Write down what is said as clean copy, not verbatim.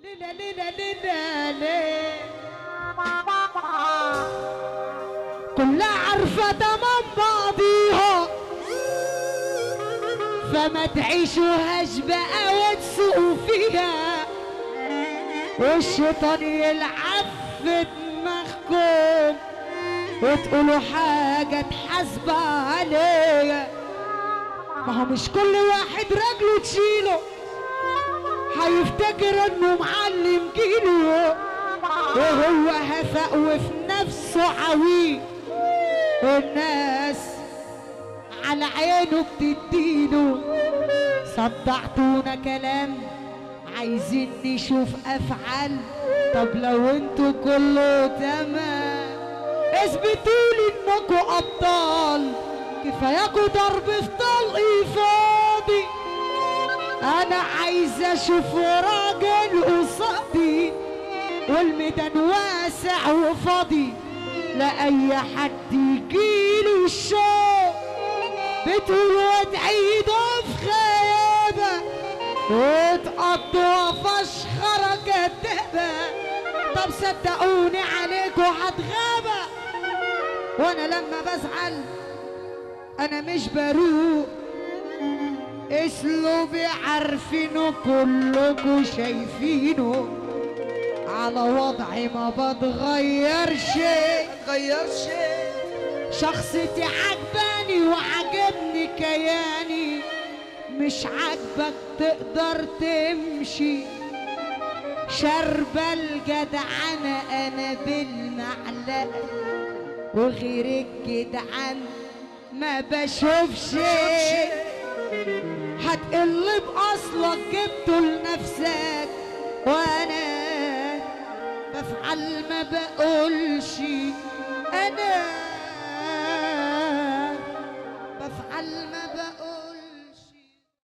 ليلة ليلة ليلة ليلة كلها عارفة تمام بعضيها، فما تعيشوهاش بقى وتسوقوا فيها، والشيطان يلعب في دماغكم وتقولوا حاجة تحاسب عليها. ما هو مش كل واحد رجله تشيله هيفتكر انه معلم جيله، وهو هفق وفي نفسه عويل، والناس على عينه بتديله. صدعتونا كلام عايزين نشوف افعال، طب لو انتوا كله تمام اثبتولي انكوا ابطال، كفاياكوا ضرب في طلقي فاضي. انا عايز اشوف راجل قصادي والميدان واسع وفاضي، لا اي حد يجيله الشوق بتقولوا تعيدوا في خيابه وتقضوا فشخره كدابه. طب صدقوني عليكوا هتغابى، وانا لما بزعل انا مش بروق، اسلوبي عارفينه كلكوا شايفينه، على وضعي ما بتغيرش شخصيتي عجباني وعجبني كياني، مش عاجبك تقدر تمشي. شاربة الجدعنة انا بالمعلقة، وغير الجدعان ما بشوفش. هتقلب اصلك جبته لنفسك، وانا بفعل ما بقولش. انا